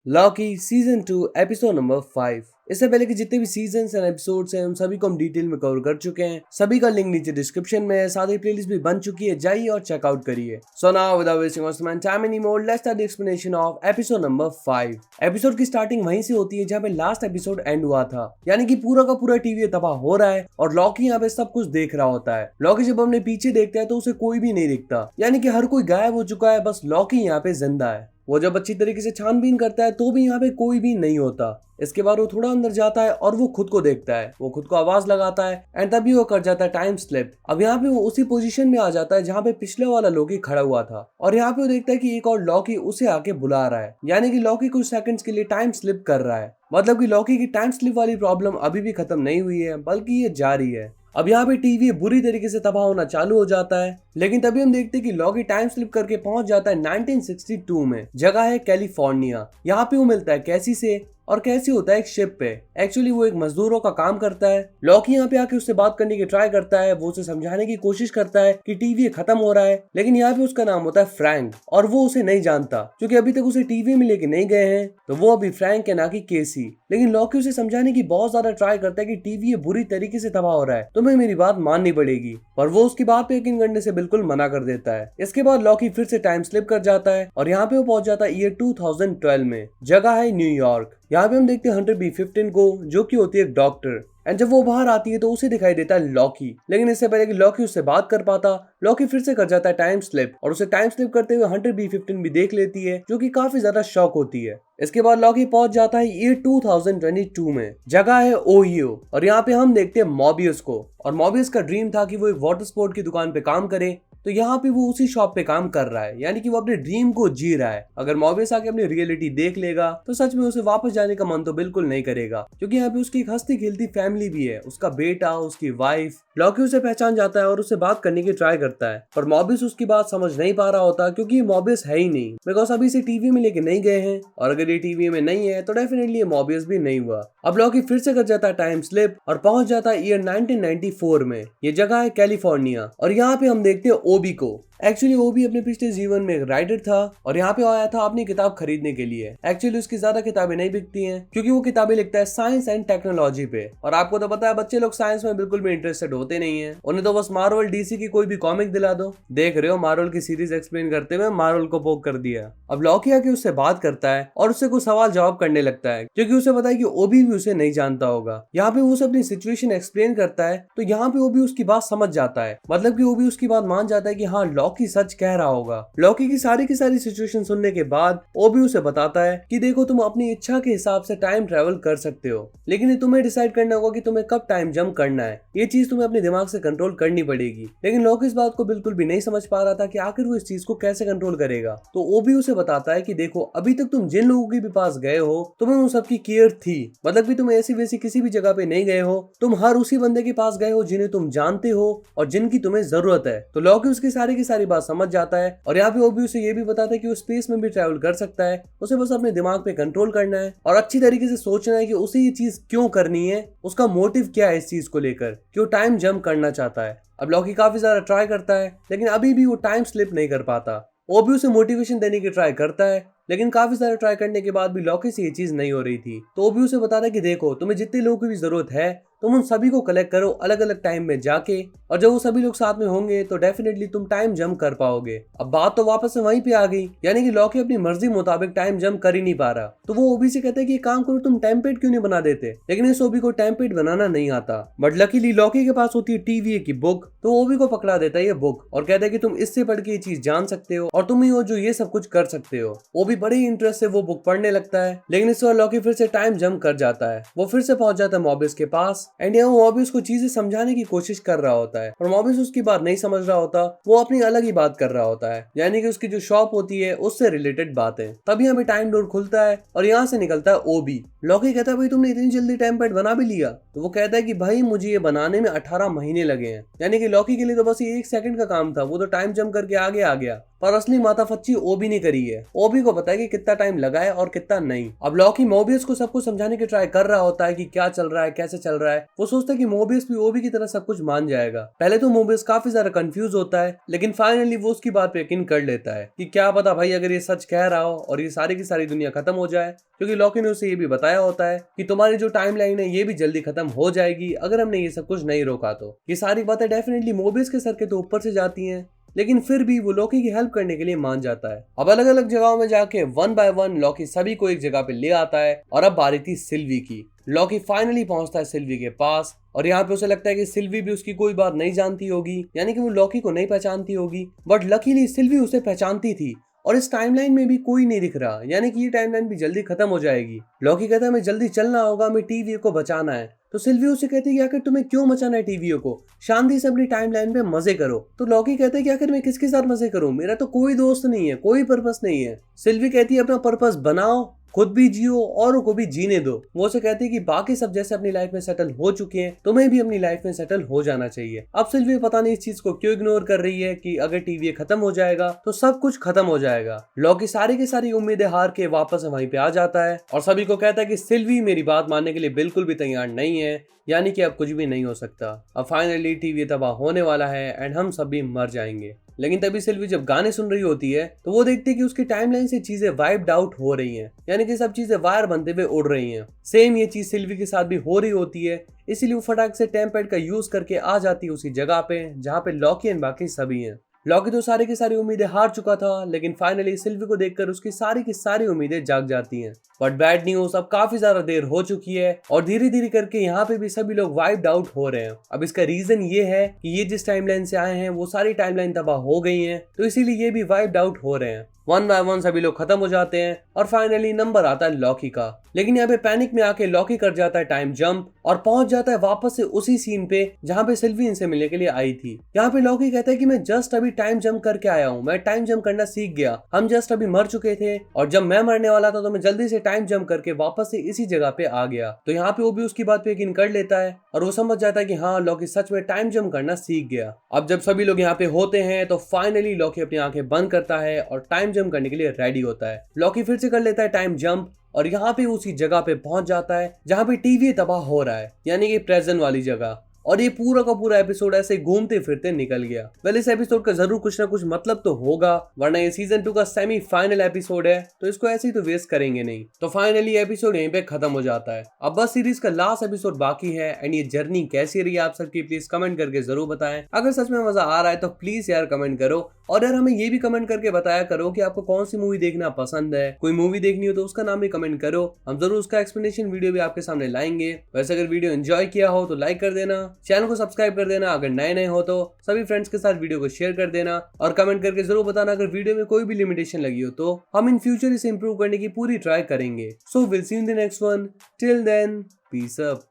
Lockie season 2 episode number 5। इससे पहले कि जितने भी सीजन्स एंड एपिसोड्स हैं उन सभी को हम डिटेल में कवर कर चुके हैं। सभी का लिंक नीचे डिस्क्रिप्शन में है, साथ ही प्लेलिस्ट भी बन चुकी है, जाइए और चेकआउट करिए। So now without wasting of time any more, let's start the explanation of episode number 5। Episode की स्टार्टिंग वहीं से होती है जहाँ पे लास्ट एपिसोड एंड हुआ था, यानी कि पूरा का पूरा टीवी तबाह हो रहा है और लॉकी यहाँ पे सब कुछ देख रहा होता है। लॉकी जब अपने पीछे देखता है तो उसे कोई भी नहीं दिखता, यानी कि हर कोई गायब हो चुका है, बस लॉकी यहाँ पे जिंदा है। वो जब अच्छी तरीके से छानबीन करता है तो भी यहाँ पे कोई भी नहीं होता। इसके बाद वो थोड़ा अंदर जाता है और वो खुद को देखता है, वो खुद को आवाज लगाता है एंड तभी वो कर जाता है टाइम स्लिप। अब यहाँ पे वो उसी पोजीशन में आ जाता है जहाँ पे पिछले वाला लॉकी खड़ा हुआ था और यहाँ पे वो देखता है कि एक और लॉकी उसे आके बुला रहा है, यानी कि लॉकी कुछ सेकंड्स के लिए टाइम स्लिप कर रहा है। मतलब कि लॉकी की टाइम स्लिप वाली प्रॉब्लम अभी भी खत्म नहीं हुई है, बल्कि ये जारी है। अब यहाँ पे टीवी बुरी तरीके से तबाह होना चालू हो जाता है, लेकिन तभी हम देखते हैं कि लॉकी टाइम स्लिप करके पहुंच जाता है 1962 में। जगह है कैलिफोर्निया। यहाँ पे वो मिलता है कैसी से, और कैसी होता है एक शिप पे। एक्चुअली वो एक मजदूरों का काम करता है। लॉकी यहाँ पे आके उससे बात करने की ट्राई करता है, वो उसे समझाने की कोशिश करता है कि टीवी खत्म हो रहा है, लेकिन यहाँ पे उसका नाम होता है फ्रैंक और वो उसे नहीं जानता क्योंकि अभी तक उसे टीवी में लेके नहीं गए हैं, तो वो अभी फ्रैंक है ना कि केसी। लेकिन लॉकी उसे समझाने की बहुत ज्यादा ट्राई करता है कि टीवी बुरी तरीके से तबाह हो रहा है, तुम्हें मेरी बात माननी पड़ेगी, पर वो उसकी बात पे यकीन करने से बिल्कुल मना कर देता है। इसके बाद लॉकी फिर से टाइम स्लिप कर जाता है और यहाँ पे वो पहुंच जाता है ईयर 2012 में। जगह है न्यूयॉर्क। यहाँ पे हम देखते हैं हंटर B-15 को, जो कि होती है एक डॉक्टर। एंड जब वो बाहर आती है तो उसे दिखाई देता है लॉकी, लेकिन इससे पहले कि लॉकी उससे बात कर पाता, लॉकी फिर से कर जाता है टाइम स्लिप और उसे टाइम स्लिप करते हुए हंटर B-15 भी देख लेती है, जो कि काफी ज्यादा शॉक होती है। इसके बाद लॉकी पहुंच जाता है ईयर 2022 में। जगह है ओहियो और यहाँ पे हम देखते हैं मॉबियस को। और मॉबियस का ड्रीम था कि वो एक वाटर स्पोर्ट की दुकान पे काम करे, तो यहाँ पे वो उसी शॉप पे काम कर रहा है, यानी कि वो अपने ड्रीम को जी रहा है। अगर मॉबियस आके अपनी रियलिटी देख लेगा तो सच में उसे वापस जाने का मन तो बिल्कुल नहीं करेगा, क्योंकि यहाँ पे उसकी एक हंसती खेलती फैमिली भी है, उसका बेटा, उसकी वाइफ। लॉकी उसे पहचान जाता है और उससे बात करने की ट्राई करता है, पर मॉबियस उसकी बात समझ नहीं पा रहा होता, क्योंकि ये मॉबियस है ही नहीं, बिकॉज अभी से टीवी में लेके नहीं गए हैं, और अगर ये टीवी में नहीं है तो डेफिनेटली ये मॉबियस भी नहीं हुआ। अब लॉकी फिर से कर जाता है टाइम स्लिप और पहुंच जाता है ईयर 1994 में। ये जगह है कैलिफोर्निया और यहाँ पे हम देखते हैं ओबी को। एक्चुअली वो भी अपने पिछले जीवन में एक राइटर था और यहाँ पे आया था अपनी किताब खरीदने के लिए। एक्चुअली उसकी ज्यादा किताबें नहीं बिकती हैं, क्योंकि वो किताबें लिखता है साइंस एंड टेक्नोलॉजी पे, और आपको तो पता है बच्चे लोग साइंस में बिल्कुल भी इंटरेस्टेड होते नहीं है। उन्हें तो बस मार्वल डीसी की कोई भी कॉमिक दिला दो। देख रहे हो, मार्वल की सीरीज एक्सप्लेन करते हुए मार्वल को पोक कर दिया। अब लॉकी आके उससे बात करता है और उससे कुछ सवाल जवाब करने लगता है, क्योंकि उसे पता है कि ओबी भी उसे नहीं जानता होगा। यहाँ पे वो उसे अपनी सिचुएशन एक्सप्लेन करता है, तो यहाँ पे वो भी उसकी बात समझ जाता है, मतलब कि वो भी उसकी बात मान जाता है कि हाँ, लॉकी सच कह रहा होगा। लॉकी की सारी सिचुएशन सुनने के बाद ओबी उसे बताता है कि देखो, तुम अपनी इच्छा के हिसाब से टाइम ट्रेवल कर सकते हो, लेकिन तुम्हें डिसाइड करना होगा कि तुम्हें कब टाइम जंप करना है। ये चीज तुम्हें अपने दिमाग से कंट्रोल करनी पड़ेगी। लेकिन लॉकी इस बात को बिल्कुल भी नहीं समझ पा रहा था कि आखिर वो इस चीज को कैसे कंट्रोल करेगा। तो ओबी उसे बताता है कि देखो, अभी तक तुम जिन लोगों के भी पास गए हो, तुम्हें उन सबकी केयर थी, मतलब कि तुम ऐसी वैसी किसी भी जगह पे नहीं गए हो, तुम हर उसी बंदे के पास गए हो जिन्हें तुम जानते हो और जिनकी तुम्हें जरूरत है। तो लॉकी उसकी सारी की सारी बात समझ जाता है और यहाँ पे वो भी उसे ये भी बताता है कि वो स्पेस में भी ट्रैवल कर सकता है, उसे बस अपने दिमाग पे कंट्रोल करना है और अच्छी तरीके से सोचना है कि उसे ये चीज क्यों करनी है, उसका मोटिव क्या है इस चीज को लेकर, कि वो टाइम जंप करना चाहता है। अब लॉकी काफी ज्यादा ट्राई करता है, लेकिन अभी भी वो टाइम स्लिप नहीं कर पाता। वो भी उसे मोटिवेशन देने की ट्राई करता है, लेकिन काफी सारे ट्राई करने के बाद भी लॉकी से ये चीज नहीं हो रही थी। तो वो भी उसे बताता है कि देखो, तुम्हें जितने लोगों की भी जरूरत है, तुम उन सभी को कलेक्ट करो अलग अलग टाइम में जाके, और जब वो सभी लोग साथ में होंगे तो डेफिनेटली तुम टाइम जंप कर पाओगे। अब बात तो वापस से वहीं पे आ गई, यानी कि लॉकी अपनी मर्जी मुताबिक टाइम जंप कर ही नहीं पा रहा। तो वो ओबी से कहता है कि काम करो, तुम टेम्पलेट क्यों नहीं बना देते, लेकिन इस ओबी को टेम्पलेट बनाना नहीं आता। बट लकीली लॉकी के पास होती है टीवीए की बुक, तो ओबी को पकड़ा देता है ये बुक और कहता है कि तुम इससे पढ़ के ये चीज जान सकते हो और तुम ही हो जो ये सब कुछ कर सकते हो। ओबी बड़े ही इंटरेस्ट से वो बुक पढ़ने लगता है, लेकिन इस बार लॉकी फिर से टाइम जंप कर जाता है। वो फिर से पहुंच जाता है मॉबियस के पास एंड यहाँ मॉबियस को चीजें समझाने की कोशिश कर रहा होता है, और मॉबियस उसकी बात नहीं समझ रहा होता, वो अपनी अलग ही बात कर रहा होता है, यानी कि उसकी जो शॉप होती है उससे रिलेटेड बातें। तभी हमें टाइम डोर खुलता है और यहाँ से निकलता है ओबी। लॉकी कहता है भाई, तुमने इतनी जल्दी टाइम पैड बना भी लिया? तो वो कहता है कि भाई, मुझे ये बनाने में 18 महीने लगे हैं, यानी कि लॉकी के लिए तो बस ये 1 सेकंड का काम था, वो तो टाइम जंप करके आगे आ गया। पर असली माताफच्ची ओबी ने करी है। ओबी को पता है कि कितना टाइम लगा है और कितना नहीं। अब लॉकी मोबियस को सब कुछ समझाने की ट्राई कर रहा होता है कि क्या चल रहा है, कैसे चल रहा है। वो सोचता है कि मोबियस भी ओबी की तरह सब कुछ मान जाएगा। पहले तो मोबियस काफी ज्यादा कंफ्यूज होता है, लेकिन फाइनली वो उसकी बात पे यकीन कर लेता है कि क्या पता भाई अगर ये सच कह रहा हो और ये सारी की सारी दुनिया खत्म हो जाए, क्योंकि लॉकी ने उसे ये भी बताया होता है कि तुम्हारी जो टाइमलाइन है ये भी जल्दी खत्म हो जाएगी अगर हमने ये सब कुछ नहीं रोका तो। ये सारी बातें डेफिनेटली मोबियस के सर के तो ऊपर से जाती हैं, लेकिन फिर भी वो लॉकी की हेल्प करने के लिए मान जाता है। अब अलग अलग जगहों में जाके वन बाय वन लॉकी सभी को एक जगह पे ले आता है और अब बारी थी सिल्वी की। लॉकी फाइनली पहुंचता है सिल्वी के पास और यहाँ पे उसे लगता है कि सिल्वी भी उसकी कोई बात नहीं जानती होगी, यानी कि वो लॉकी को नहीं पहचानती होगी। बट लकीली सिल्वी उसे पहचानती थी और इस टाइमलाइन में भी कोई नहीं दिख रहा, यानी कि ये टाइमलाइन भी जल्दी खत्म हो जाएगी। लॉकी कहता है हमें जल्दी चलना होगा, हमें टीवी को बचाना है। तो सिल्वी उसे कहती है कि आखिर तुम्हें क्यों मचाना है टीवी को, शांति से अपनी टाइमलाइन पे मजे करो। तो लॉकी कहता है कि आखिर मैं किसके साथ मजे करूं, मेरा तो कोई दोस्त नहीं है, कोई पर्पस नहीं है। सिल्वी कहती है अपना पर्पस बनाओ, खुद भी जियो और को भी जीने दो। वो उसे कहती है कि बाकी सब जैसे अपनी लाइफ में सेटल हो चुके हैं, तुम्हें भी अपनी लाइफ में सेटल हो जाना चाहिए। अब सिल्वी पता नहीं इस चीज को क्यों इग्नोर कर रही है कि अगर टीवी खत्म हो जाएगा तो सब कुछ खत्म हो जाएगा। लॉकी सारी की सारी उम्मीदें हार के वापस वहीं पे आ जाता है और सभी को कहता है कि सिल्वी मेरी बात मानने के लिए बिल्कुल भी तैयार नहीं है, यानी कि अब कुछ भी नहीं हो सकता। अब फाइनली टीवी तबाह होने वाला है एंड हम सभी मर जाएंगे। लेकिन तभी सिल्वी जब गाने सुन रही होती है तो वो देखती है कि उसकी टाइमलाइन से चीजें वाइप्ड आउट हो रही हैं, यानी कि सब चीजें वायर बनते हुए उड़ रही हैं। सेम ये चीज सिल्वी के साथ भी हो रही होती है, इसीलिए वो फटाक से टेम्पैड का यूज करके आ जाती है उसी जगह पे जहाँ पे लॉकी एंड बाकी सभी हैं। लॉकी तो सारी की सारी उम्मीदें हार चुका था, लेकिन फाइनली सिल्वी को देखकर उसकी सारी की सारी उम्मीदें जाग जाती हैं। बट बैड न्यूज, अब काफी ज्यादा देर हो चुकी है और धीरे धीरे करके यहाँ पे भी सभी लोग वाइप्ड आउट हो रहे हैं। अब इसका रीजन ये है कि ये जिस टाइमलाइन से आए हैं वो सारी टाइमलाइन तबाह हो गई हैं, तो इसीलिए ये भी वाइप्ड आउट हो रहे हैं। वन बाय वन सभी लोग खत्म हो जाते हैं और फाइनली नंबर आता है लॉकी का। लेकिन यहाँ पे पैनिक में आके लॉकी कर जाता है टाइम जंप और पहुंच जाता है वापस से उसी सीन पे जहाँ पे सिल्वी इनसे मिलने के लिए आई थी। यहाँ पे लॉकी कहता है कि मैं जस्ट अभी टाइम जंप करके आया हूँ, मैं टाइम जंप करना सीख गया, हम जस्ट अभी मर चुके थे और जब मैं मरने वाला था तो मैं जल्दी से टाइम जंप करके वापस से इसी जगह पे आ गया। तो यहाँ पे वो भी उसकी बात पे यकीन कर लेता है और वो समझ जाता है कि हाँ लॉकी सच में टाइम जंप करना सीख गया। अब जब सभी लोग यहाँ पे होते हैं तो फाइनली लॉकी अपनी आंखें बंद करता है और टाइम जंप करने के लिए रेडी होता है। लॉकी फिर से कर लेता है टाइम जंप और यहाँ पे उसी जगह पे पहुंच जाता है जहाँ पे टीवी तबाह हो रहा है, यानी कि प्रेजेंट वाली जगह। और ये पूरा का पूरा एपिसोड ऐसे घूमते फिरते निकल गया। वेल इस एपिसोड का जरूर कुछ ना कुछ मतलब तो होगा, वरना ये सीजन 2 का सेमी फाइनल एपिसोड है, तो इसको ऐसे ही तो वेस्ट करेंगे नहीं। तो फाइनली एपिसोड यहीं पे खत्म हो जाता है। अब बस सीरीज का लास्ट एपिसोड बाकी है एंड ये जर्नी कैसी रही आप सबकी प्लीज कमेंट करके जरूर बताएं। अगर सच में मजा आ रहा है तो प्लीज यार कमेंट करो और यार हमें ये भी कमेंट करके बताया करो कि आपको कौन सी मूवी देखना पसंद है। कोई मूवी देखनी हो तो उसका नाम भी कमेंट करो, हम जरूर उसका एक्सप्लेनेशन वीडियो भी आपके सामने लाएंगे। वैसे अगर वीडियो एंजॉय किया हो तो लाइक कर देना, चैनल को सब्सक्राइब कर देना, अगर नए हो तो सभी फ्रेंड्स के साथ वीडियो को शेयर कर देना और कमेंट करके जरूर बताना अगर वीडियो में कोई भी लिमिटेशन लगी हो तो हम इन फ्यूचर इसे इंप्रूव करने की पूरी ट्राई करेंगे। So will see you in the next one, till then peace up.